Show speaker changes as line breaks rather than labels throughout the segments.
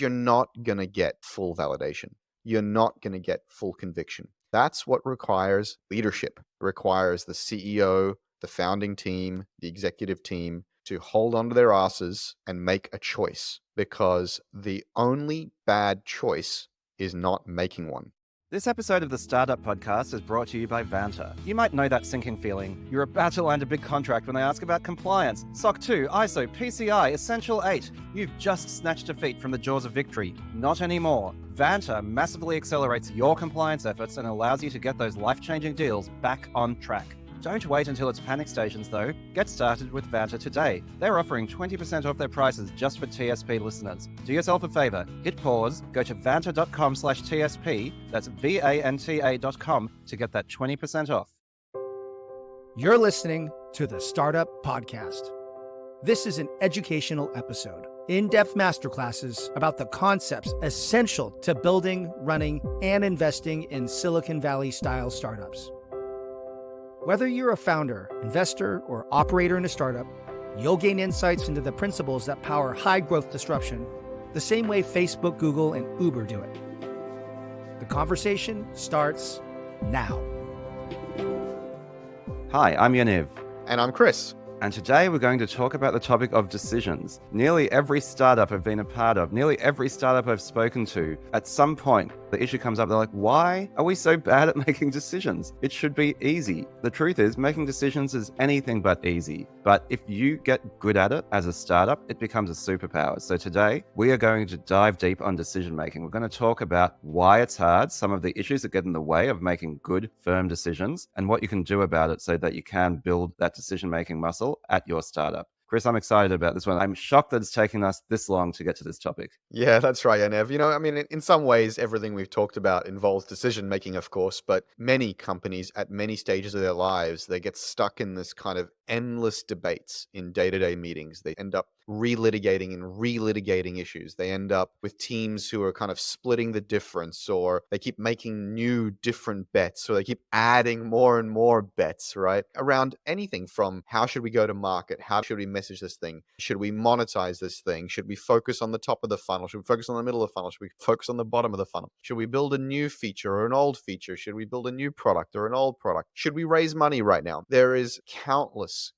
you're not going to get full validation. You're not going to get full conviction. That's what requires leadership. It requires the CEO, the founding team, the executive team to hold onto their asses and make a choice, because the only bad choice is not making one.
This episode of the Startup Podcast is brought to you by Vanta. You might know that sinking feeling. You're about to land a big contract when they ask about compliance. SOC 2, ISO, PCI, Essential 8. You've just snatched defeat from the jaws of victory. Not anymore. Vanta massively accelerates your compliance efforts and allows you to get those life-changing deals back on track. Don't wait until it's panic stations, though. Get started with Vanta today. They're offering 20% off their prices just for TSP listeners. Do yourself a favor. Hit pause, go to vanta.com/TSP, that's VANTA.com, to get that 20% off.
You're listening to the Startup Podcast. This is an educational episode. In-depth masterclasses about the concepts essential to building, running, and investing in Silicon Valley-style startups. Whether you're a founder, investor, or operator in a startup, you'll gain insights into the principles that power high-growth disruption the same way Facebook, Google, and Uber do it. The conversation starts now.
Hi, I'm Yaniv.
And I'm Chris.
And today we're going to talk about the topic of decisions. Nearly every startup I've been a part of, nearly every startup I've spoken to, at some point, the issue comes up. They're like, why are we so bad at making decisions? It should be easy. The truth is, making decisions is anything but easy. But if you get good at it as a startup, it becomes a superpower. So today, we are going to dive deep on decision making. We're going to talk about why it's hard, some of the issues that get in the way of making good, firm decisions, and what you can do about it so that you can build that decision-making muscle at your startup. Chris, I'm excited about this one. I'm shocked that it's taken us this long to get to this topic.
Yeah, that's right, Yaniv. In some ways, everything we've talked about involves decision-making, of course, but many companies at many stages of their lives, they get stuck in this kind of endless debates in day-to-day meetings. They end up relitigating and relitigating issues. They end up with teams who are kind of splitting the difference, or they keep making new different bets, or they keep adding more and more bets, right? Around anything from how should we go to market? How should we message this thing? Should we monetize this thing? Should we focus on the top of the funnel? Should we focus on the middle of the funnel? Should we focus on the bottom of the funnel? Should we build a new feature or an old feature? Should we build a new product or an old product? Should we raise money right now? There is countless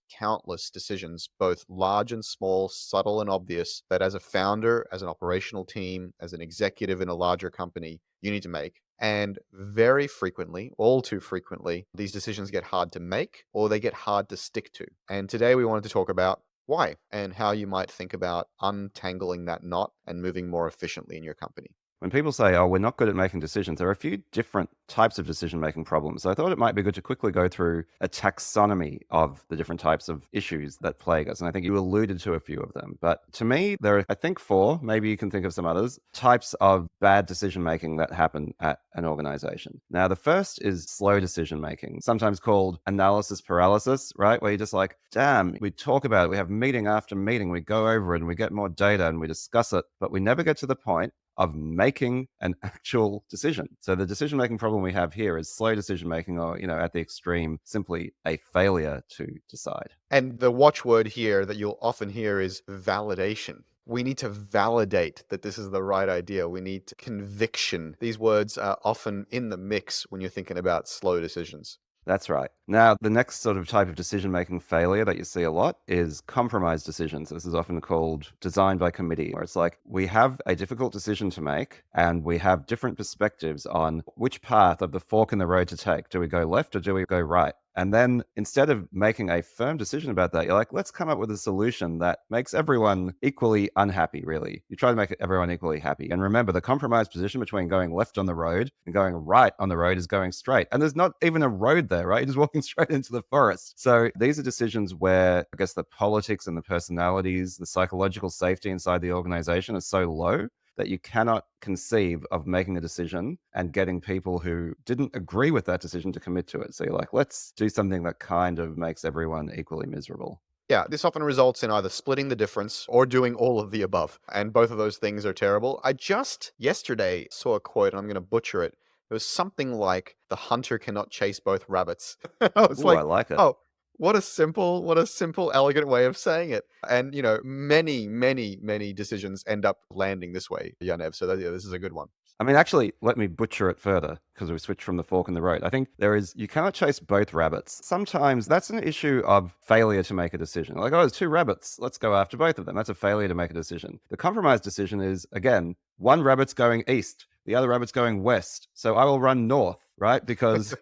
decisions, both large and small, subtle and obvious, that as a founder, as an operational team, as an executive in a larger company, you need to make. And very frequently, all too frequently, these decisions get hard to make or they get hard to stick to. And today we wanted to talk about why and how you might think about untangling that knot and moving more efficiently in your company.
When people say, oh, we're not good at making decisions, there are a few different types of decision-making problems. So I thought it might be good to quickly go through a taxonomy of the different types of issues that plague us. And I think you alluded to a few of them. But to me, there are, I think, 4, maybe you can think of some others, types of bad decision-making that happen at an organization. Now, the first is slow decision-making, sometimes called analysis paralysis, right? Where you're just like, damn, we talk about it, we have meeting after meeting, we go over it and we get more data and we discuss it, but we never get to the point of making an actual decision. So the decision-making problem we have here is slow decision-making, or, at the extreme, simply a failure to decide.
And the watchword here that you'll often hear is validation. We need to validate that this is the right idea. We need conviction. These words are often in the mix when you're thinking about slow decisions.
That's right. Now, the next sort of type of decision-making failure that you see a lot is compromise decisions. This is often called design by committee, where it's like we have a difficult decision to make and we have different perspectives on which path of the fork in the road to take. Do we go left or do we go right? And then instead of making a firm decision about that, you're like, let's come up with a solution that makes everyone equally unhappy, really. You try to make everyone equally happy. And remember, the compromise position between going left on the road and going right on the road is going straight. And there's not even a road there, right? You're just walking straight into the forest. So these are decisions where, I guess, the politics and the personalities, the psychological safety inside the organization is so low that you cannot conceive of making a decision and getting people who didn't agree with that decision to commit to it. So you're like, let's do something that kind of makes everyone equally miserable.
Yeah, this often results in either splitting the difference or doing all of the above. And both of those things are terrible. I just yesterday saw a quote, and I'm going to butcher it. It was something like, the hunter cannot chase both rabbits.
I like it.
Oh, What a simple, elegant way of saying it. And, many decisions end up landing this way, Yanev. So yeah, this is a good one.
I mean, actually, let me butcher it further because we switched from the fork in the road. I think you cannot chase both rabbits. Sometimes that's an issue of failure to make a decision. Like, oh, there's two rabbits. Let's go after both of them. That's a failure to make a decision. The compromise decision is, again, one rabbit's going east, the other rabbit's going west. So I will run north, right? Because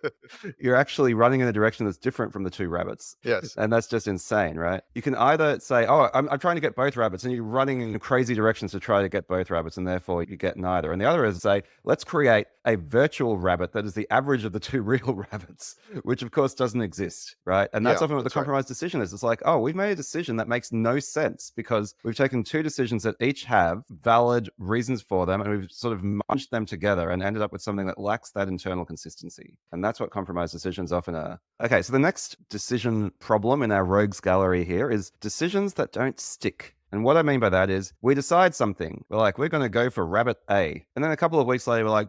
you're actually running in a direction that's different from the two rabbits.
Yes.
And that's just insane, right? You can either say, oh, I'm trying to get both rabbits, and you're running in crazy directions to try to get both rabbits, and therefore you get neither. And the other is say, let's create a virtual rabbit that is the average of the two real rabbits, which of course doesn't exist, right? And that's often what the compromise decision is. It's like, oh, we've made a decision that makes no sense because we've taken two decisions that each have valid reasons for them, and we've sort of munched them together and ended up with something that lacks that internal consistency. And that's what compromise decisions often are. Okay, so the next decision problem in our rogues gallery here is decisions that don't stick. And what I mean by that is we decide something. We're like, we're going to go for rabbit A. And then a couple of weeks later, we're like,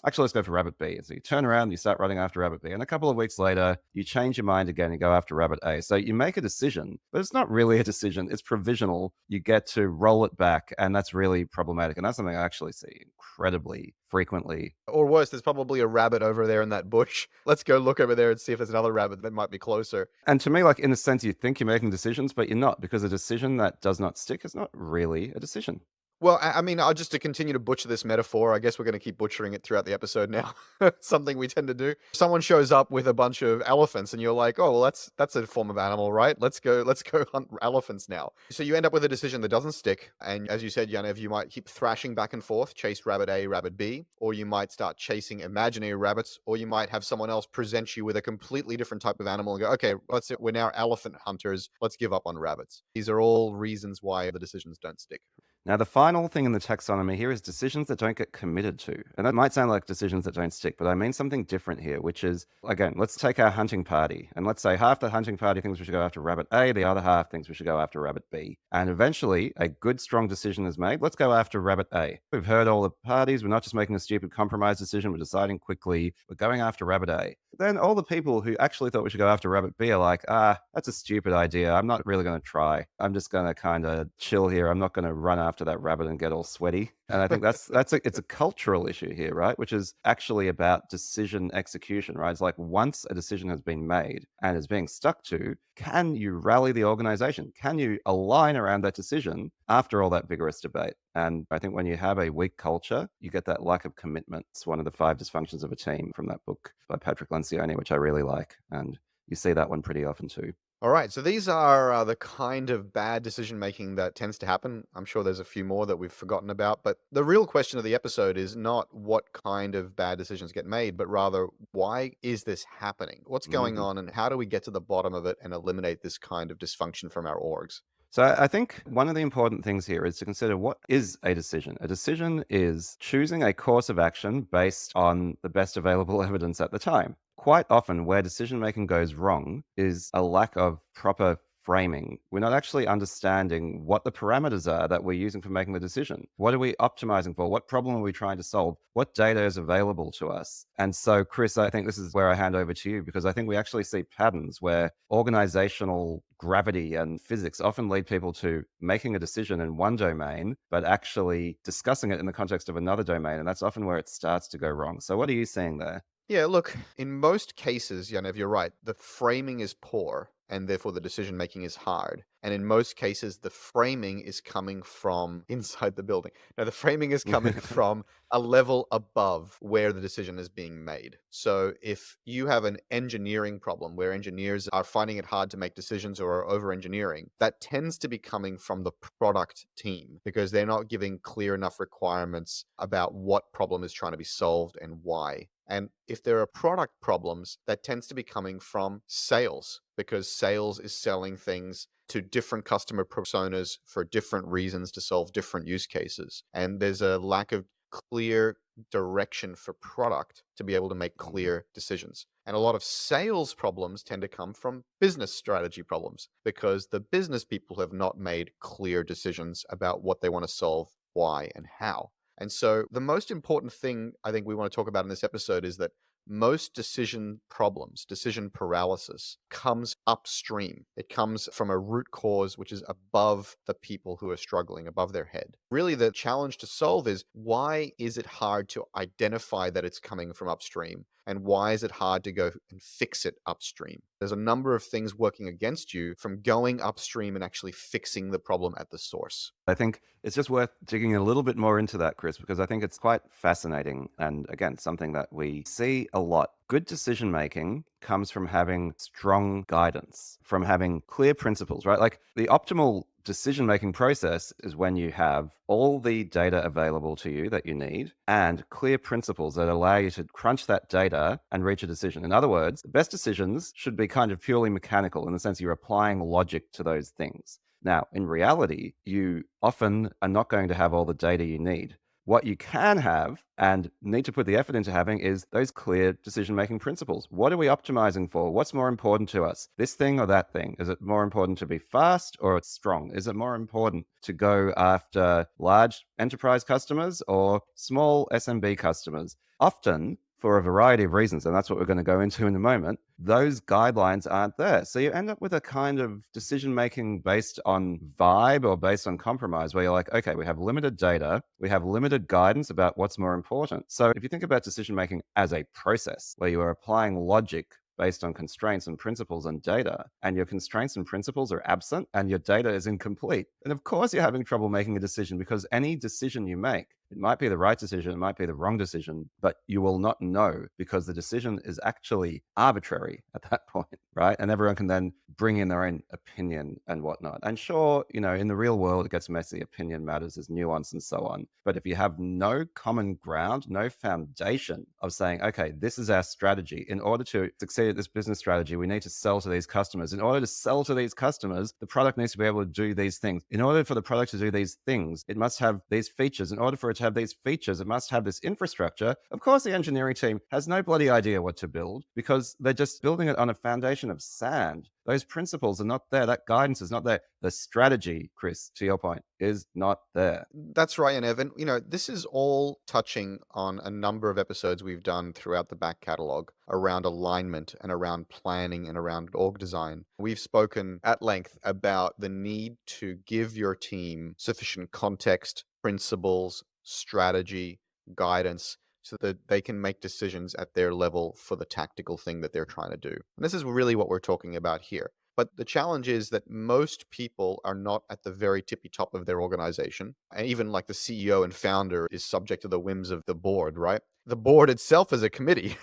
actually, let's go for rabbit B. So you turn around and you start running after rabbit B. And a couple of weeks later, you change your mind again and go after rabbit A. So you make a decision, but it's not really a decision. It's provisional. You get to roll it back. And that's really problematic. And that's something I actually see incredibly frequently.
Or worse, there's probably a rabbit over there in that bush. Let's go look over there and see if there's another rabbit that might be closer.
And to me, like, in a sense, you think you're making decisions, but you're not, because a decision that does not stick is not really a decision.
Well, I mean, just to continue to butcher this metaphor, I guess we're going to keep butchering it throughout the episode now. Something we tend to do. Someone shows up with a bunch of elephants, and you're like, "Oh, well, that's a form of animal, right? Let's go hunt elephants now." So you end up with a decision that doesn't stick, and as you said, Yaniv, you might keep thrashing back and forth, chase rabbit A, rabbit B, or you might start chasing imaginary rabbits, or you might have someone else present you with a completely different type of animal and go, "Okay, we're now elephant hunters. Let's give up on rabbits." These are all reasons why the decisions don't stick.
Now, the final thing in the taxonomy here is decisions that don't get committed to. And that might sound like decisions that don't stick, but I mean something different here, which is, again, let's take our hunting party. And let's say half the hunting party thinks we should go after rabbit A, the other half thinks we should go after rabbit B. And eventually, a good, strong decision is made. Let's go after rabbit A. We've heard all the parties. We're not just making a stupid compromise decision. We're deciding quickly. We're going after rabbit A. Then all the people who actually thought we should go after rabbit B are like, that's a stupid idea. I'm not really going to try. I'm just going to kind of chill here. I'm not going to run after that rabbit and get all sweaty. And I think it's a cultural issue here, right? Which is actually about decision execution, right? It's like once a decision has been made and is being stuck to, can you rally the organization? Can you align around that decision after all that vigorous debate? And I think when you have a weak culture, you get that lack of commitment. It's one of the 5 dysfunctions of a team from that book by Patrick Lencioni, which I really like. And you see that one pretty often too.
All right, so these are the kind of bad decision making that tends to happen. I'm sure there's a few more that we've forgotten about, but the real question of the episode is not what kind of bad decisions get made, but rather why is this happening? What's going on, and how do we get to the bottom of it and eliminate this kind of dysfunction from our orgs?
So I think one of the important things here is to consider what is a decision. A decision is choosing a course of action based on the best available evidence at the time. Quite often, where decision making goes wrong is a lack of proper framing. We're not actually understanding what the parameters are that we're using for making the decision. What are we optimizing for? What problem are we trying to solve? What data is available to us? And so, Chris, I think this is where I hand over to you, because I think we actually see patterns where organizational gravity and physics often lead people to making a decision in one domain, but actually discussing it in the context of another domain. And that's often where it starts to go wrong. So what are you seeing there?
Yeah, look, in most cases, Yaniv, you're right. The framing is poor, and therefore the decision making is hard. And in most cases, the framing is coming from inside the building. Now, the framing is coming from a level above where the decision is being made. So if you have an engineering problem where engineers are finding it hard to make decisions or are over engineering, that tends to be coming from the product team because they're not giving clear enough requirements about what problem is trying to be solved and why. And if there are product problems, that tends to be coming from sales, because sales is selling things to different customer personas for different reasons to solve different use cases. And there's a lack of clear direction for product to be able to make clear decisions. And a lot of sales problems tend to come from business strategy problems because the business people have not made clear decisions about what they want to solve, why, and how. And so the most important thing I think we want to talk about in this episode is that most decision problems, decision paralysis, comes upstream. It comes from a root cause which is above the people who are struggling, above their head. Really, the challenge to solve is, why is it hard to identify that it's coming from upstream? And why is it hard to go and fix it upstream? There's a number of things working against you from going upstream and actually fixing the problem at the source.
I think it's just worth digging a little bit more into that, Chris, because I think it's quite fascinating. And again, something that we see a lot. Good decision making comes from having strong guidance, from having clear principles, right? Like the optimal decision making process is when you have all the data available to you that you need and clear principles that allow you to crunch that data and reach a decision. In other words, the best decisions should be kind of purely mechanical in the sense you're applying logic to those things. Now, in reality, you often are not going to have all the data you need. What you can have and need to put the effort into having is those clear decision-making principles. What are we optimizing for? What's more important to us? This thing or that thing? Is it more important to be fast or it's strong? Is it more important to go after large enterprise customers or small SMB customers? Often, for a variety of reasons, and that's what we're going to go into in a moment, those guidelines aren't there. So you end up with a kind of decision making based on vibe or based on compromise, where you're like, okay, we have limited data, we have limited guidance about what's more important. So if you think about decision making as a process where you are applying logic based on constraints and principles and data, and your constraints and principles are absent and your data is incomplete, and of course you're having trouble making a decision, because any decision you make, it might be the right decision, it might be the wrong decision, but you will not know because the decision is actually arbitrary at that point, right? And everyone can then bring in their own opinion and whatnot. And sure, in the real world, it gets messy. Opinion matters, there's nuance and so on. But if you have no common ground, no foundation of saying, okay, this is our strategy. In order to succeed at this business strategy, we need to sell to these customers. In order to sell to these customers, the product needs to be able to do these things. In order for the product to do these things, it must have these features. In order for it to have these features, it must have this infrastructure. Of course, the engineering team has no bloody idea what to build because they're just building it on a foundation of sand. Those principles are not there. That guidance is not there. The strategy, Chris, to your point, is not there.
That's right, and Evan, this is all touching on a number of episodes we've done throughout the back catalog around alignment and around planning and around org design. We've spoken at length about the need to give your team sufficient context, principles, strategy, guidance, so that they can make decisions at their level for the tactical thing that they're trying to do. And this is really what we're talking about here. But the challenge is that most people are not at the very tippy top of their organization. And even like the CEO and founder is subject to the whims of the board, right? The board itself is a committee.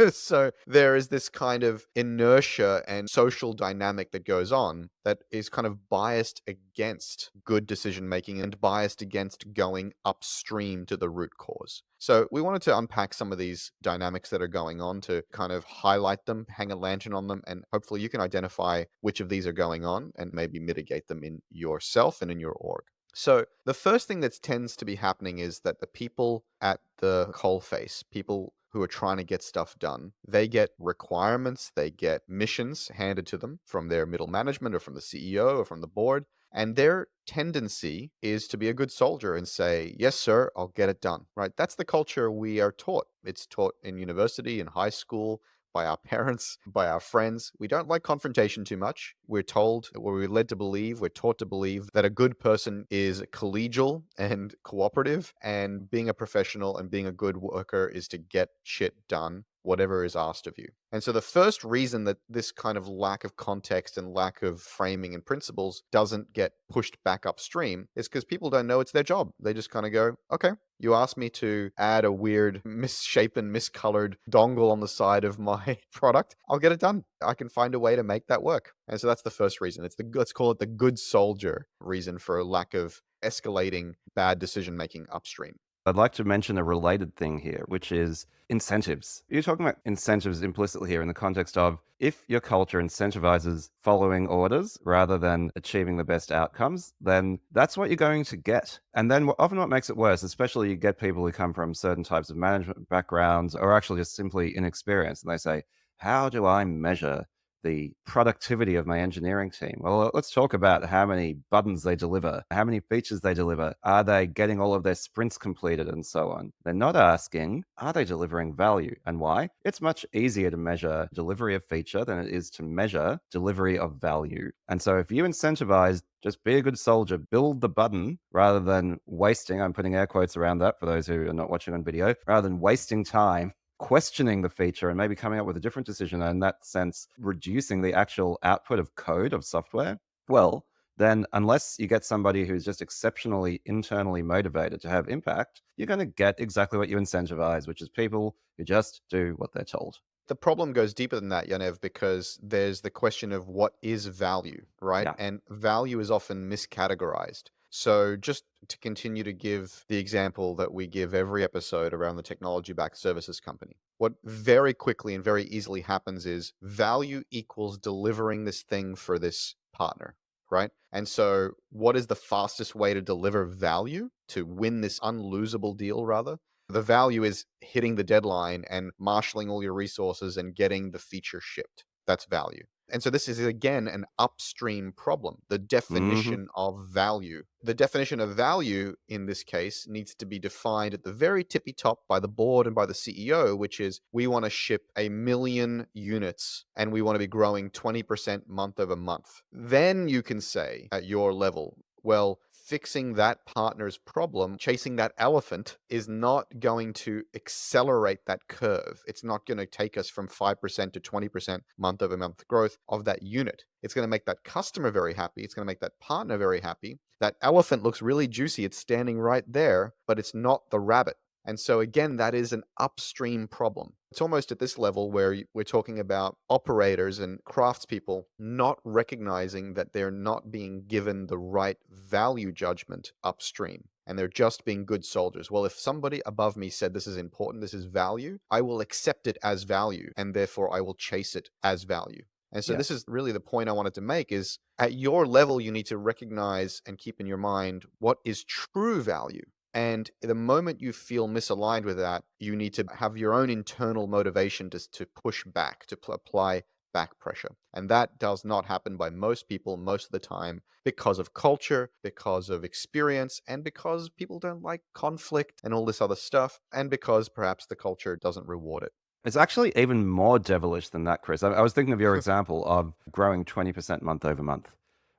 So there is this kind of inertia and social dynamic that goes on that is kind of biased against good decision making and biased against going upstream to the root cause. So we wanted to unpack some of these dynamics that are going on to kind of highlight them, hang a lantern on them, and hopefully you can identify which of these are going on and maybe mitigate them in yourself and in your org. So the first thing that tends to be happening is that the people at the coalface, people who are trying to get stuff done, they get requirements, they get missions handed to them from their middle management or from the CEO or from the board. And their tendency is to be a good soldier and say, yes, sir, I'll get it done, right? That's the culture we are taught. It's taught in university, in high school, by our parents, by our friends. We don't like confrontation too much. We're told, or we're led to believe, we're taught to believe that a good person is collegial and cooperative, and being a professional and being a good worker is to get shit done, whatever is asked of you. And so the first reason that this kind of lack of context and lack of framing and principles doesn't get pushed back upstream is because people don't know it's their job. They just kind of go, okay, you asked me to add a weird, misshapen, miscolored dongle on the side of my product. I'll get it done. I can find a way to make that work. And so that's the first reason. Let's call it the good soldier reason for a lack of escalating bad decision making upstream.
I'd like to mention a related thing here, which is incentives. You're talking about incentives implicitly here in the context of if your culture incentivizes following orders rather than achieving the best outcomes, then that's what you're going to get. And then often what makes it worse, especially you get people who come from certain types of management backgrounds or actually just simply inexperienced, and they say, how do I measure the productivity of my engineering team? Well, let's talk about how many buttons they deliver, how many features they deliver. Are they getting all of their sprints completed and so on? They're not asking, are they delivering value? And why? It's much easier to measure delivery of feature than it is to measure delivery of value. And so if you incentivize just be a good soldier, build the button rather than wasting, I'm putting air quotes around that for those who are not watching on video, rather than wasting time questioning the feature and maybe coming up with a different decision, and in that sense, reducing the actual output of code of software, well, then unless you get somebody who's just exceptionally internally motivated to have impact, you're going to get exactly what you incentivize, which is people who just do what they're told.
The problem goes deeper than that, Yaniv, because there's the question of what is value, right?
Yeah.
And value is often miscategorized. So just to continue to give the example that we give every episode around the technology-backed services company, what very quickly and very easily happens is value equals delivering this thing for this partner, right? And so what is the fastest way to deliver value, to win this unlosable deal, rather? The value is hitting the deadline and marshaling all your resources and getting the feature shipped. That's value. And so this is, again, an upstream problem, the definition of value. The definition of value in this case needs to be defined at the very tippy top by the board and by the CEO, which is we want to ship 1 million units and we want to be growing 20% month over month. Then you can say at your level, well, fixing that partner's problem, chasing that elephant, is not going to accelerate that curve. It's not going to take us from 5% to 20% month over month growth of that unit. It's going to make that customer very happy. It's going to make that partner very happy. That elephant looks really juicy. It's standing right there, but it's not the rabbit. And so again, that is an upstream problem. It's almost at this level where we're talking about operators and craftspeople not recognizing that they're not being given the right value judgment upstream. And they're just being good soldiers. Well, if somebody above me said this is important, this is value, I will accept it as value, and therefore I will chase it as value. And so this is really the point I wanted to make is at your level, you need to recognize and keep in your mind what is true value. And the moment you feel misaligned with that, you need to have your own internal motivation to push back, to apply back pressure. And that does not happen by most people most of the time because of culture, because of experience, and because people don't like conflict and all this other stuff, and because perhaps the culture doesn't reward it.
It's actually even more devilish than that, Chris. I was thinking of your example of growing 20% month over month,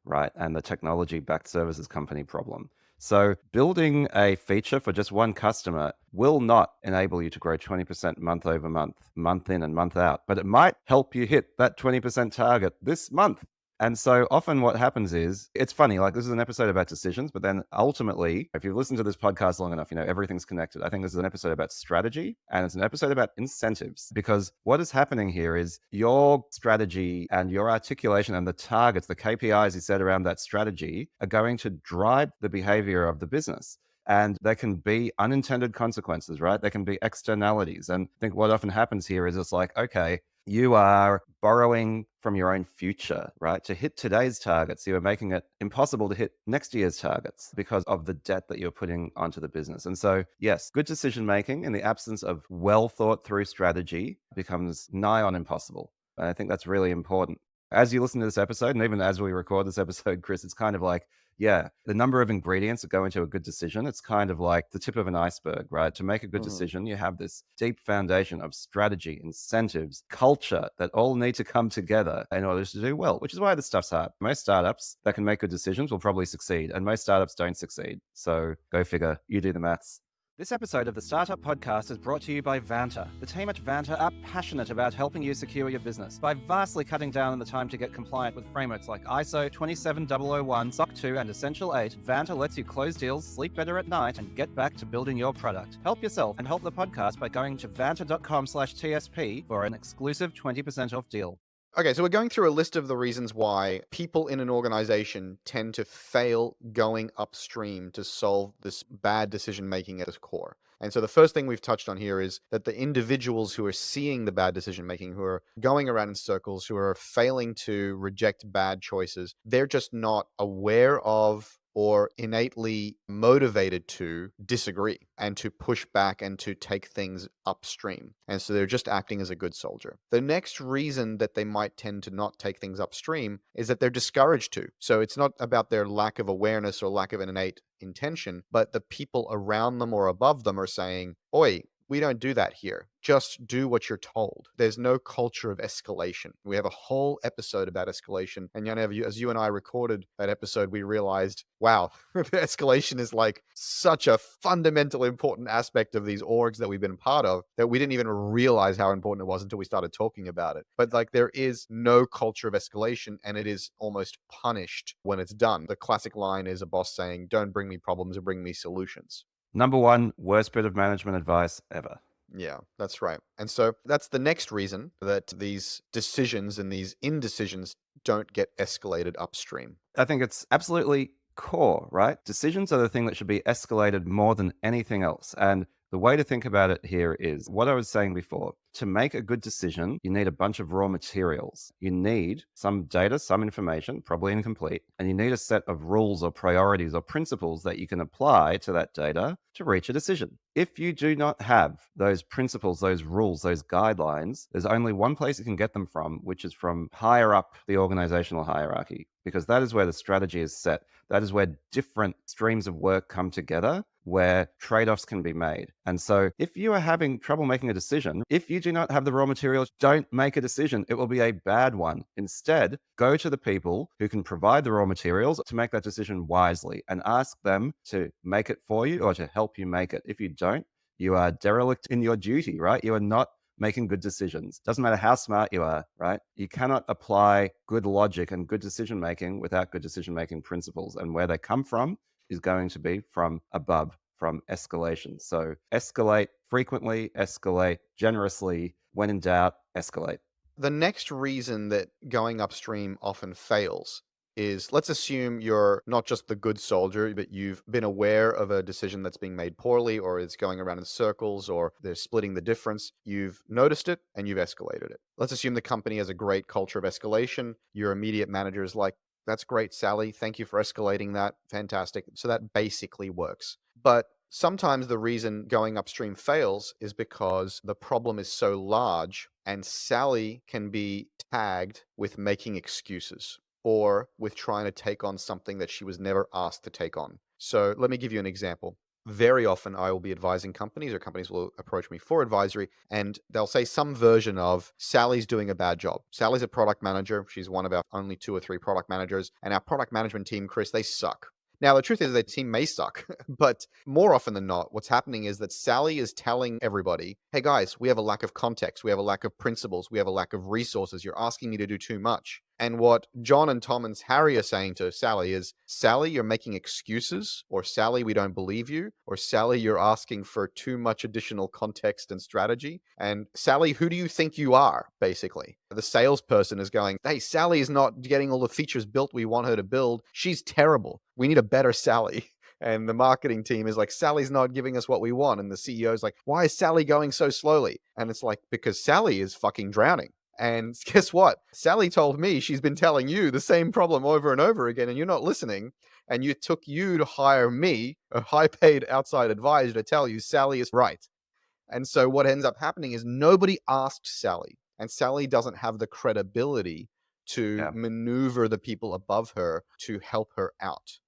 right? And the technology-backed services company problem. So building a feature for just one customer will not enable you to grow 20% month over month, month in and month out, but it might help you hit that 20% target this month. And so often what happens is, it's funny, like this is an episode about decisions, but then ultimately, if you've listened to this podcast long enough, everything's connected. I think this is an episode about strategy and it's an episode about incentives, because what is happening here is your strategy and your articulation and the targets, the KPIs you set around that strategy are going to drive the behavior of the business. And there can be unintended consequences, right? There can be externalities. And I think what often happens here is it's like, okay, you are borrowing from your own future, right? To hit today's targets, you are making it impossible to hit next year's targets because of the debt that you're putting onto the business. And so, yes, good decision making in the absence of well thought through strategy becomes nigh on impossible. And I think that's really important. As you listen to this episode, and even as we record this episode, Chris, it's kind of like, yeah, the number of ingredients that go into a good decision, it's kind of like the tip of an iceberg, right? To make a good decision, you have this deep foundation of strategy, incentives, culture that all need to come together in order to do well, which is why this stuff's hard. Most startups that can make good decisions will probably succeed, and most startups don't succeed. So go figure, you do the maths. This episode of the Startup Podcast is brought to you by Vanta. The team at Vanta are passionate about helping you secure your business by vastly cutting down on the time to get compliant with frameworks like ISO 27001, SOC 2, and Essential 8. Vanta lets you close deals, sleep better at night, and get back to building your product. Help yourself and help the podcast by going to vanta.com/TSP for an exclusive 20% off deal.
Okay, so we're going through a list of the reasons why people in an organization tend to fail going upstream to solve this bad decision making at its core. And so the first thing we've touched on here is that the individuals who are seeing the bad decision making, who are going around in circles, who are failing to reject bad choices, they're just not aware of or innately motivated to disagree and to push back and to take things upstream. And so they're just acting as a good soldier. The next reason that they might tend to not take things upstream is that they're discouraged to. So it's not about their lack of awareness or lack of an innate intention, but the people around them or above them are saying, oi, we don't do that here. Just do what you're told. There's no culture of escalation. We have a whole episode about escalation. And Yaniv, as you and I recorded that episode, we realized, wow, escalation is like such a fundamental important aspect of these orgs that we've been part of that we didn't even realize how important it was until we started talking about it. But like there is no culture of escalation and it is almost punished when it's done. The classic line is a boss saying, don't bring me problems or bring me solutions.
Number one, worst bit of management advice ever.
Yeah, that's right. And so that's the next reason that these decisions and these indecisions don't get escalated upstream.
I think it's absolutely core, right? Decisions are the thing that should be escalated more than anything else. And the way to think about it here is what I was saying before. To make a good decision, you need a bunch of raw materials. You need some data, some information, probably incomplete, and you need a set of rules or priorities or principles that you can apply to that data to reach a decision. If you do not have those principles, those rules, those guidelines, there's only one place you can get them from, which is from higher up the organizational hierarchy, because that is where the strategy is set. That is where different streams of work come together, where trade-offs can be made. And so if you are having trouble making a decision, if you do not have the raw materials, don't make a decision. It will be a bad one. Instead, go to the people who can provide the raw materials to make that decision wisely and ask them to make it for you or to help you make it. If you don't, you are derelict in your duty, right? You are not making good decisions. Doesn't matter how smart you are, right? You cannot apply good logic and good decision making without good decision making principles. And where they come from is going to be from above, from escalation. So escalate frequently, escalate generously. When in doubt, escalate.
The next reason that going upstream often fails is, let's assume you're not just the good soldier, but you've been aware of a decision that's being made poorly, or it's going around in circles, or they're splitting the difference. You've noticed it and you've escalated it. Let's assume the company has a great culture of escalation. Your immediate manager is like, that's great, Sally. Thank you for escalating that. Fantastic. So that basically works. But sometimes the reason going upstream fails is because the problem is so large and Sally can be tagged with making excuses or with trying to take on something that she was never asked to take on. So let me give you an example. Very often I will be advising companies, or companies will approach me for advisory, and they'll say some version of, Sally's doing a bad job. Sally's a product manager. She's one of our only 2 or 3 product managers, and our product management team, Chris, they suck. Now, the truth is their team may suck, but more often than not, what's happening is that Sally is telling everybody, hey guys, we have a lack of context, we have a lack of principles, we have a lack of resources, you're asking me to do too much. And what John and Tom and Harry are saying to Sally is, Sally, you're making excuses, or Sally, we don't believe you, or Sally, you're asking for too much additional context and strategy. And Sally, who do you think you are, basically? The salesperson is going, hey, Sally is not getting all the features built we want her to build. She's terrible. We need a better Sally. And the marketing team is like, Sally's not giving us what we want. And the CEO is like, why is Sally going so slowly? And it's like, because Sally is fucking drowning. And guess what? Sally told me she's been telling you the same problem over and over again, and you're not listening. And it took you to hire me, a high-paid outside advisor, to tell you Sally is right. And so what ends up happening is nobody asked Sally, and Sally doesn't have the credibility to maneuver the people above her to help her out.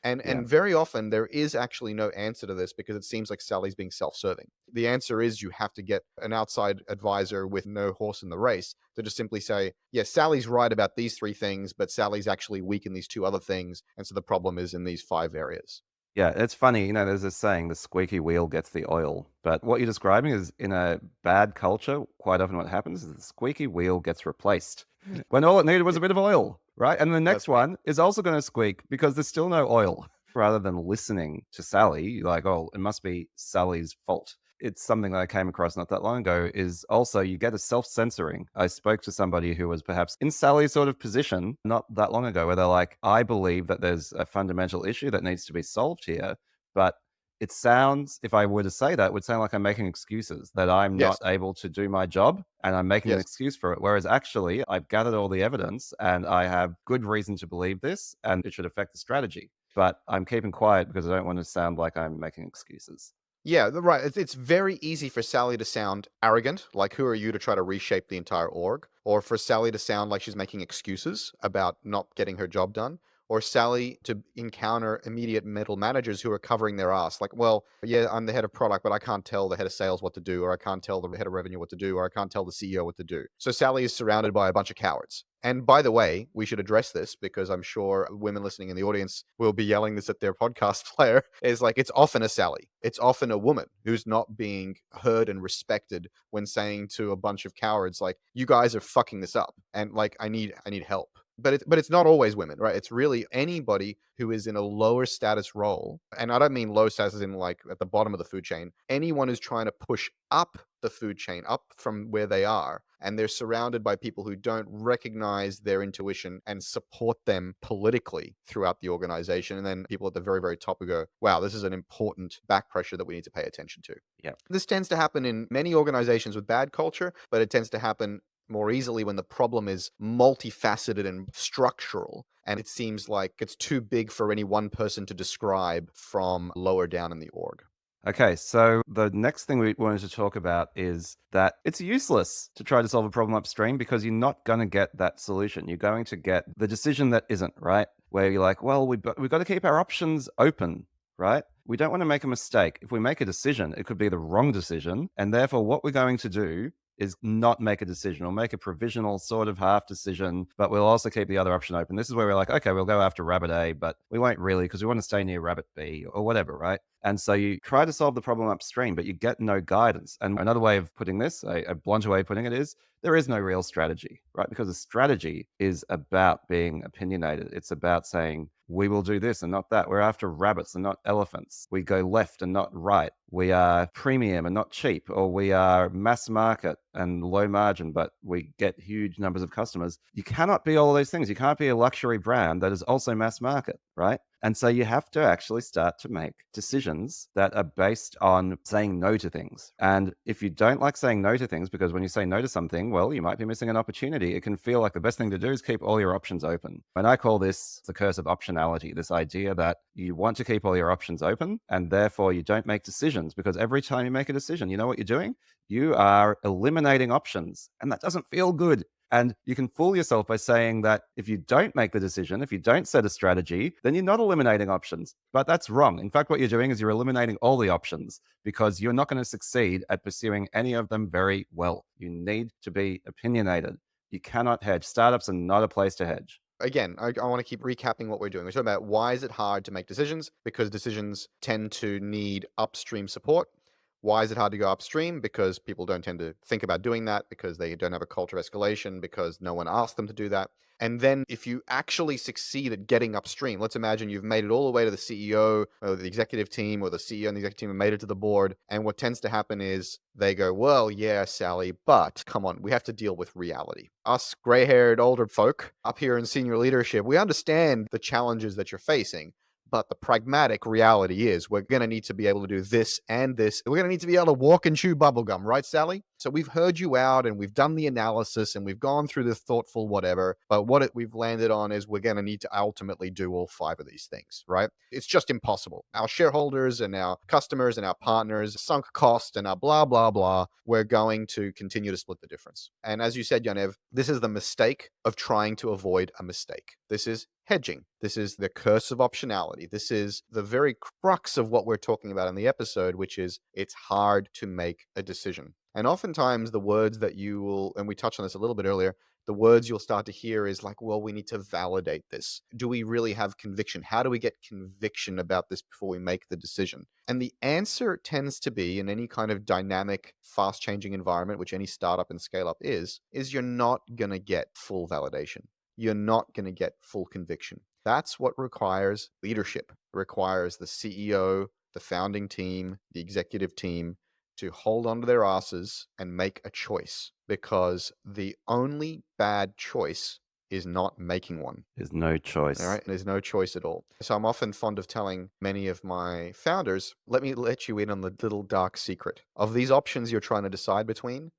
And very often there is actually no answer to this because it seems like Sally's being self-serving. The answer is you have to get an outside advisor with no horse in the race to just simply say, yeah, Sally's right about these 3 things, but Sally's actually weak in these 2 other things. And so the problem is in these 5 areas.
Yeah, it's funny, there's this saying, the squeaky wheel gets the oil. But what you're describing is, in a bad culture, quite often what happens is the squeaky wheel gets replaced when all it needed was a bit of oil, right? And the next one is also going to squeak because there's still no oil. Rather than listening to Sally, you're like, oh, it must be Sally's fault. It's something that I came across not that long ago, is also you get a self-censoring. I spoke to somebody who was perhaps in Sally's sort of position not that long ago, where they're like, I believe that there's a fundamental issue that needs to be solved here, but it sounds, if I were to say that, it would sound like I'm making excuses, that I'm not able to do my job and I'm making an excuse for it. Whereas actually, I've gathered all the evidence and I have good reason to believe this and it should affect the strategy. but I'm keeping quiet because I don't want to sound like I'm making excuses.
Yeah, right. It's very easy for Sally to sound arrogant, like who are you to try to reshape the entire org, or for Sally to sound like she's making excuses about not getting her job done, or Sally to encounter immediate middle managers who are covering their ass, like, well, yeah, I'm the head of product, but I can't tell the head of sales what to do, or I can't tell the head of revenue what to do, or I can't tell the CEO what to do. So Sally is surrounded by a bunch of cowards. And by the way, we should address this because I'm sure women listening in the audience will be yelling this at their podcast player. Is like, it's often a Sally. It's often a woman who's not being heard and respected when saying to a bunch of cowards, like, you guys are fucking this up. And like, I need help. But it's not always women, right? It's really anybody who is in a lower status role. And I don't mean low status as in like at the bottom of the food chain. Anyone who's trying to push up the food chain, up from where they are, and they're surrounded by people who don't recognize their intuition and support them politically throughout the organization. And then people at the very, very top who go, wow, this is an important back pressure that we need to pay attention to.
Yeah.
This tends to happen in many organizations with bad culture, but it tends to happen more easily when the problem is multifaceted and structural, and it seems like it's too big for any one person to describe from lower down in the org.
Okay, so the next thing we wanted to talk about is that it's useless to try to solve a problem upstream because you're not going to get that solution. You're going to get the decision that isn't, right? Where you're like, well, we've got to keep our options open, right? We don't want to make a mistake. If we make a decision, it could be the wrong decision. And therefore, what we're going to do is not make a decision or make a provisional sort of half decision, but we'll also keep the other option open. This is where we're like, okay, we'll go after rabbit A, but we won't really because we want to stay near rabbit B or whatever, right? And so you try to solve the problem upstream, but you get no guidance. And another way of putting this, a blunter way of putting it is, there is no real strategy, right? Because a strategy is about being opinionated. It's about saying, we will do this and not that. We're after rabbits and not elephants. We go left and not right. We are premium and not cheap, or we are mass market and low margin, but we get huge numbers of customers. You cannot be all of those things. You can't be a luxury brand that is also mass market, right? And so you have to actually start to make decisions that are based on saying no to things. And if you don't like saying no to things, because when you say no to something, well, you might be missing an opportunity. It can feel like the best thing to do is keep all your options open. And I call this the curse of optionality, this idea that you want to keep all your options open and therefore you don't make decisions, because every time you make a decision, you know what you're doing? You are eliminating options, and that doesn't feel good. And you can fool yourself by saying that if you don't make the decision, if you don't set a strategy, then you're not eliminating options. But that's wrong. In fact, what you're doing is you're eliminating all the options because you're not going to succeed at pursuing any of them very well. You need to be opinionated. You cannot hedge. Startups are not a place to hedge.
Again, I want to keep recapping what we're doing. We're talking about why is it hard to make decisions? Because decisions tend to need upstream support. Why is it hard to go upstream? Because people don't tend to think about doing that, because they don't have a culture of escalation, because no one asked them to do that. And then if you actually succeed at getting upstream, let's imagine you've made it all the way to the CEO or the executive team, or the CEO and the executive team have made it to the board. And what tends to happen is they go, well, yeah, Sally, but come on, we have to deal with reality. Us gray-haired older folk up here in senior leadership, we understand the challenges that you're facing. But the pragmatic reality is we're going to need to be able to do this and this. We're going to need to be able to walk and chew bubblegum, right, Sally? So we've heard you out and we've done the analysis and we've gone through the thoughtful whatever. But what we've landed on is we're going to need to ultimately do all 5 of these things, right? It's just impossible. Our shareholders and our customers and our partners, sunk cost and our blah, blah, blah, we're going to continue to split the difference. And as you said, Yaniv, this is the mistake of trying to avoid a mistake. This is hedging. This is the curse of optionality. This is the very crux of what we're talking about in the episode, which is it's hard to make a decision. And oftentimes the words that you will, and we touched on this a little bit earlier, the words you'll start to hear is like, well, we need to validate this. Do we really have conviction? How do we get conviction about this before we make the decision? And the answer tends to be, in any kind of dynamic, fast-changing environment, which any startup and scale-up is you're not going to get full validation. You're not going to get full conviction. That's what requires leadership. It requires the CEO, the founding team, the executive team to hold onto their asses and make a choice, because the only bad choice is not making one.
There's no choice.
All right. There's no choice at all. So I'm often fond of telling many of my founders, let me let you in on the little dark secret. Of these options you're trying to decide between,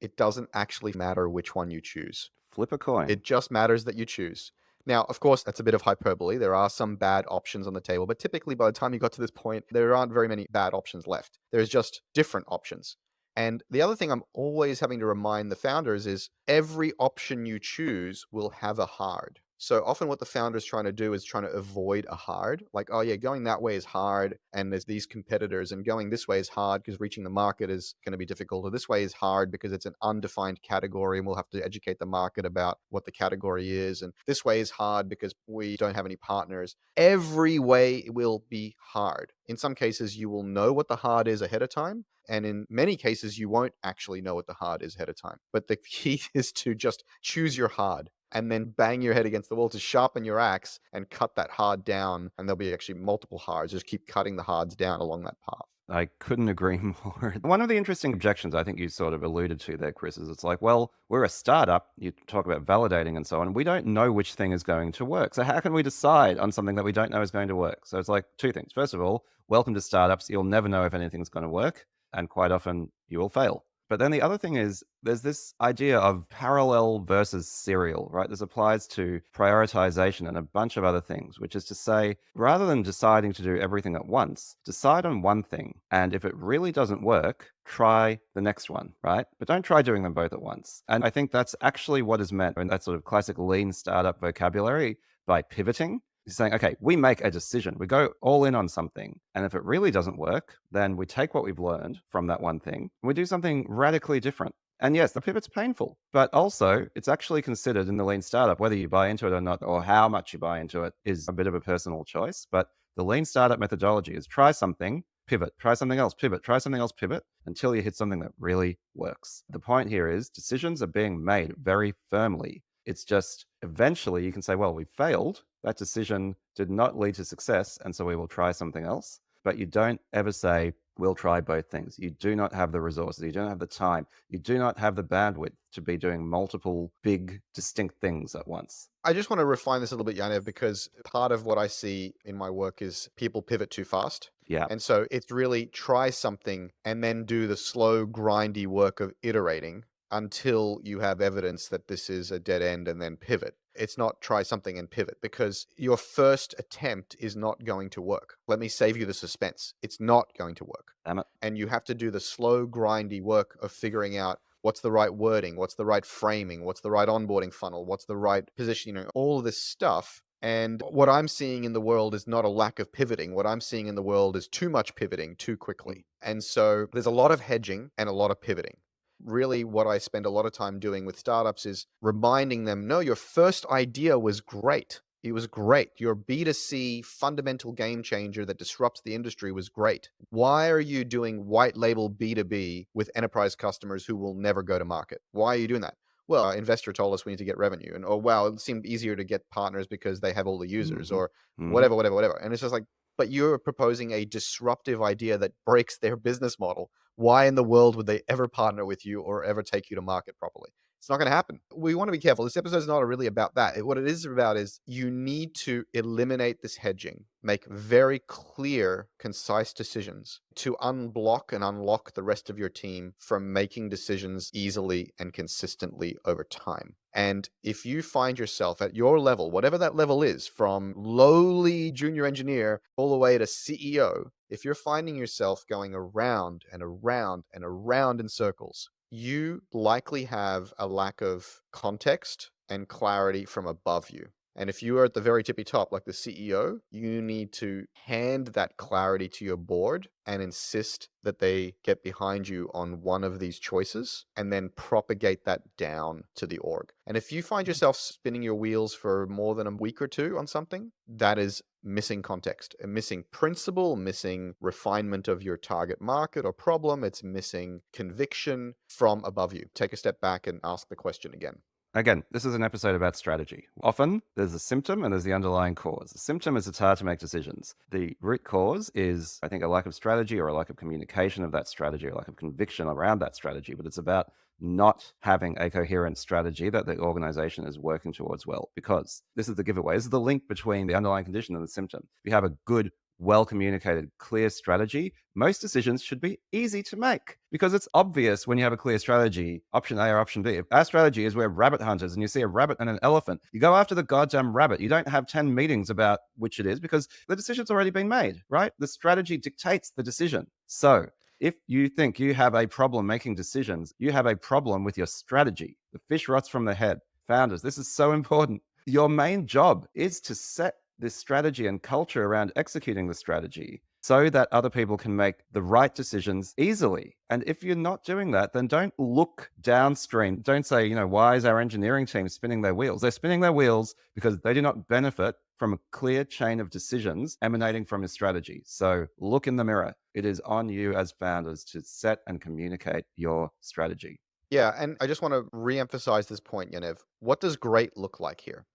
it doesn't actually matter which one you choose.
Flip a coin.
It just matters that you choose. Now, of course, that's a bit of hyperbole. There are some bad options on the table, but typically by the time you got to this point, there aren't very many bad options left. There's just different options. And the other thing I'm always having to remind the founders is every option you choose will have a hard. So often what the founder is trying to do is trying to avoid a hard. Like, oh yeah, going that way is hard and there's these competitors, and going this way is hard because reaching the market is going to be difficult, or this way is hard because it's an undefined category and we'll have to educate the market about what the category is, and this way is hard because we don't have any partners. Every way will be hard. In some cases, you will know what the hard is ahead of time. And in many cases, you won't actually know what the hard is ahead of time. But the key is to just choose your hard and then bang your head against the wall to sharpen your axe and cut that hard down. And there'll be actually multiple hards. Just keep cutting the hards down along that path.
I couldn't agree more. One of the interesting objections I think you sort of alluded to there, Chris, is it's like, well, we're a startup. You talk about validating and so on. We don't know which thing is going to work. So how can we decide on something that we don't know is going to work? So it's like two things. First of all, welcome to startups. You'll never know if anything's going to work. And quite often you will fail. But then the other thing is there's this idea of parallel versus serial, right? This applies to prioritization and a bunch of other things, which is to say, rather than deciding to do everything at once, decide on one thing. And if it really doesn't work, try the next one, right? But don't try doing them both at once. And I think that's actually what is meant in that sort of classic lean startup vocabulary by pivoting. He's saying, okay, we make a decision. We go all in on something. And if it really doesn't work, then we take what we've learned from that one thing and we do something radically different. And yes, the pivot's painful, but also it's actually considered in the lean startup, whether you buy into it or not, or how much you buy into it is a bit of a personal choice. But the lean startup methodology is try something, pivot, try something else, pivot, try something else, pivot, until you hit something that really works. The point here is decisions are being made very firmly. It's just eventually you can say, well, we failed. That decision did not lead to success, and so we will try something else. But you don't ever say, we'll try both things. You do not have the resources. You don't have the time. You do not have the bandwidth to be doing multiple big, distinct things at once.
I just want to refine this a little bit, Yaniv, because part of what I see in my work is people pivot too fast.
Yeah.
And so it's really try something and then do the slow, grindy work of iterating until you have evidence that this is a dead end and then pivot. It's not try something and pivot, because your first attempt is not going to work. Let me save you the suspense. It's not going to work.
Damn it.
And you have to do the slow, grindy work of figuring out what's the right wording, what's the right framing, what's the right onboarding funnel, what's the right positioning, all of this stuff. And what I'm seeing in the world is not a lack of pivoting. What I'm seeing in the world is too much pivoting too quickly. And so there's a lot of hedging and a lot of pivoting. Really, what I spend a lot of time doing with startups is reminding them, no, your first idea was great. It was great. Your B2C fundamental game changer that disrupts the industry was great. Why are you doing white label B2B with enterprise customers who will never go to market? Why are you doing that? Well, our investor told us we need to get revenue. And, oh, wow, it seemed easier to get partners because they have all the users, or whatever. And it's just like, but you're proposing a disruptive idea that breaks their business model. Why in the world would they ever partner with you or ever take you to market properly? It's not going to happen. We want to be careful. This episode is not really about that. What it is about is you need to eliminate this hedging, make very clear, concise decisions to unblock and unlock the rest of your team from making decisions easily and consistently over time. And if you find yourself at your level, whatever that level is, from lowly junior engineer all the way to CEO, if you're finding yourself going around and around and around in circles, you likely have a lack of context and clarity from above you. And if you are at the very tippy top, like the CEO, you need to hand that clarity to your board and insist that they get behind you on one of these choices and then propagate that down to the org. And if you find yourself spinning your wheels for more than a week or two on something, that is missing context, a missing principle, missing refinement of your target market or problem. It's missing conviction from above you. Take a step back and ask the question again.
Again, this is an episode about strategy. Often there's a symptom and there's the underlying cause. The symptom is it's hard to make decisions. The root cause is, I think, a lack of strategy or a lack of communication of that strategy, or a lack of conviction around that strategy. But it's about not having a coherent strategy that the organization is working towards well, because this is the giveaway. This is the link between the underlying condition and the symptom. If you have a good well communicated, clear strategy, most decisions should be easy to make because it's obvious when you have a clear strategy, option A or option B. If our strategy is we're rabbit hunters and you see a rabbit and an elephant, you go after the goddamn rabbit. You don't have 10 meetings about which it is because the decision's already been made, right? The strategy dictates the decision. So if you think you have a problem making decisions, you have a problem with your strategy. The fish rots from the head. Founders, this is so important. Your main job is to set this strategy and culture around executing the strategy so that other people can make the right decisions easily. And if you're not doing that, then don't look downstream. Don't say, why is our engineering team spinning their wheels? They're spinning their wheels because they do not benefit from a clear chain of decisions emanating from your strategy. So look in the mirror. It is on you as founders to set and communicate your strategy.
Yeah, and I just want to re-emphasize this point, Yaniv. What does great look like here?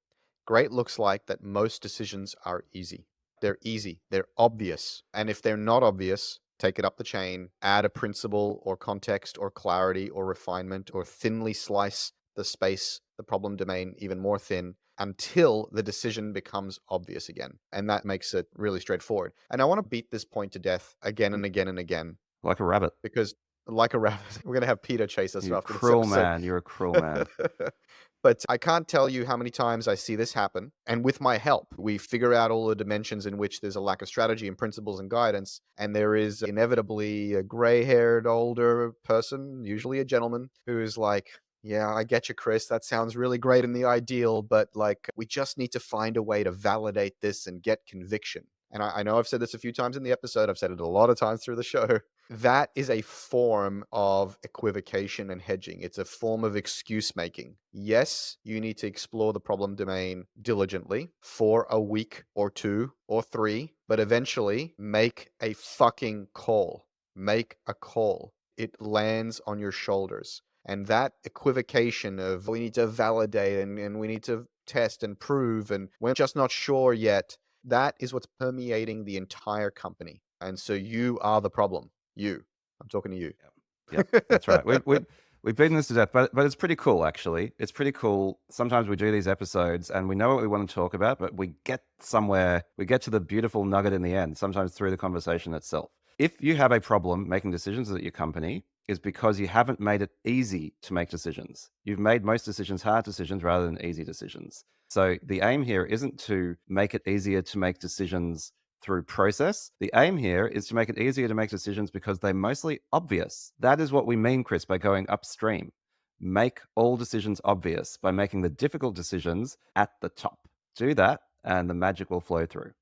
Great looks like that most decisions are easy. They're easy. They're obvious. And if they're not obvious, take it up the chain, add a principle or context or clarity or refinement, or thinly slice the space, the problem domain even more thin until the decision becomes obvious again. And that makes it really straightforward. And I want to beat this point to death again and again and again.
Like a rabbit.
Because like a rabbit, we're going to have Peter chase us
You
after this
cruel
episode.
man. You're a cruel man.
But I can't tell you how many times I see this happen. And with my help, we figure out all the dimensions in which there's a lack of strategy and principles and guidance. And there is inevitably a gray-haired older person, usually a gentleman, who is like, yeah, I get you, Chris. That sounds really great in the ideal, but we just need to find a way to validate this and get conviction. And I know I've said this a few times in the episode. I've said it a lot of times through the show. That is a form of equivocation and hedging. It's a form of excuse making. Yes, you need to explore the problem domain diligently for a week or 2 or 3, but eventually make a fucking call. Make a call. It lands on your shoulders. And that equivocation of we need to validate and we need to test and prove and we're just not sure yet, that is what's permeating the entire company. And so you are the problem. I'm talking to you.
Yeah, that's right. We've beaten this to death, but it's pretty cool, actually. It's pretty cool. Sometimes we do these episodes and we know what we want to talk about, but we get somewhere, we get to the beautiful nugget in the end, sometimes through the conversation itself. If you have a problem making decisions at your company, is because you haven't made it easy to make decisions. You've made most decisions hard decisions rather than easy decisions. So the aim here isn't to make it easier to make decisions through process. The aim here is to make it easier to make decisions because they're mostly obvious. That is what we mean, Chris, by going upstream. Make all decisions obvious by making the difficult decisions at the top. Do that and the magic will flow through.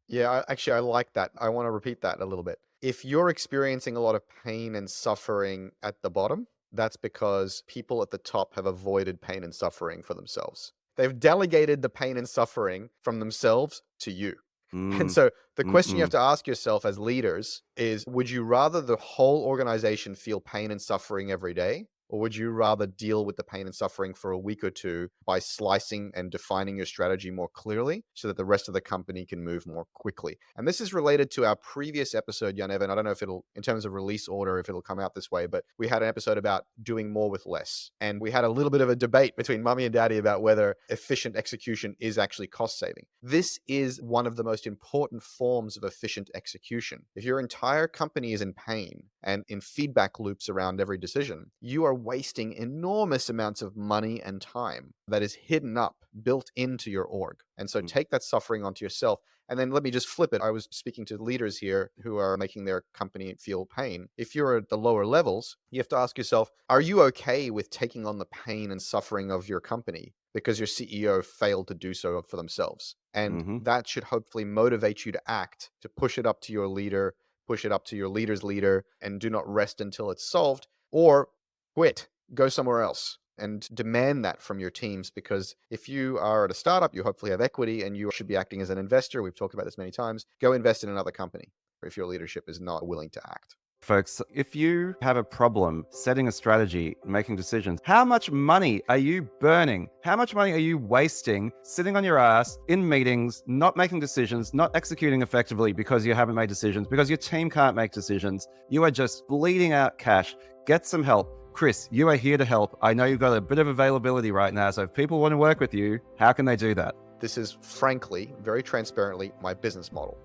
Yeah, I like that. I want to repeat that a little bit. If you're experiencing a lot of pain and suffering at the bottom, that's because people at the top have avoided pain and suffering for themselves. They've delegated the pain and suffering from themselves to you. And so the question you have to ask yourself as leaders is, would you rather the whole organization feel pain and suffering every day? Or would you rather deal with the pain and suffering for a week or 2 by slicing and defining your strategy more clearly so that the rest of the company can move more quickly? And this is related to our previous episode, Yaniv, and I don't know if it'll, in terms of release order, if it'll come out this way, but we had an episode about doing more with less. And we had a little bit of a debate between Mummy and Daddy about whether efficient execution is actually cost saving. This is one of the most important forms of efficient execution. If your entire company is in pain and in feedback loops around every decision, you are wasting enormous amounts of money and time that is hidden up, built into your org. And so take that suffering onto yourself. And then let me just flip it. I was speaking to leaders here who are making their company feel pain. If you're at the lower levels, you have to ask yourself, are you okay with taking on the pain and suffering of your company because your CEO failed to do so for themselves? And that should hopefully motivate you to act, to push it up to your leader, push it up to your leader's leader, and do not rest until it's solved, or quit, go somewhere else, and demand that from your teams. Because if you are at a startup, you hopefully have equity and you should be acting as an investor. We've talked about this many times. Go invest in another company if your leadership is not willing to act.
Folks, if you have a problem setting a strategy, making decisions, how much money are you burning? How much money are you wasting sitting on your ass in meetings, not making decisions, not executing effectively because you haven't made decisions, because your team can't make decisions? You are just bleeding out cash. Get some help. Chris, you are here to help. I know you've got a bit of availability right now, so if people want to work with you, how can they do that?
This is, frankly, very transparently, my business model.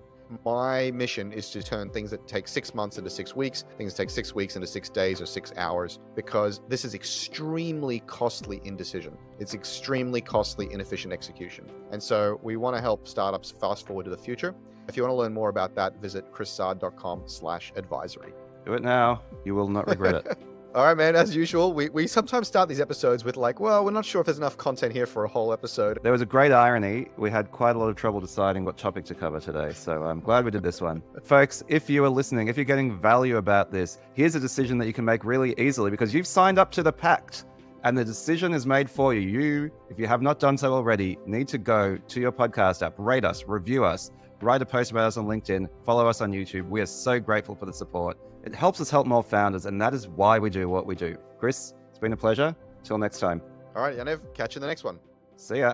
my mission is to turn things that take 6 months into 6 weeks, things that take 6 weeks into 6 days or 6 hours, because this is extremely costly indecision. It's extremely costly, inefficient execution. And so we want to help startups fast forward to the future. If you want to learn more about that, visit chrissard.com/advisory.
Do it now. You will not regret it.
All right, man. As usual, we sometimes start these episodes with like, well, we're not sure if there's enough content here for a whole episode.
There was a great irony. We had quite a lot of trouble deciding what topic to cover today, so I'm glad we did this one. Folks, if you are listening, if you're getting value about this, here's a decision that you can make really easily because you've signed up to the pact and the decision is made for you. You, if you have not done so already, need to go to your podcast app, rate us, review us, write a post about us on LinkedIn, follow us on YouTube. We are so grateful for the support. It helps us help more founders, and that is why we do what we do. Chris, it's been a pleasure. Till next time.
All right, Yaniv, catch you in the next one.
See ya.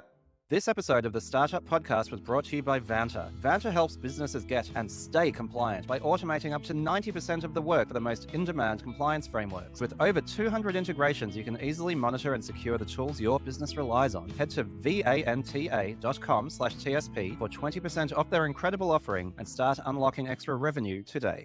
This episode of the Startup Podcast was brought to you by Vanta. Vanta helps businesses get and stay compliant by automating up to 90% of the work for the most in-demand compliance frameworks. With over 200 integrations, you can easily monitor and secure the tools your business relies on. Head to vanta.com/TSP for 20% off their incredible offering and start unlocking extra revenue today.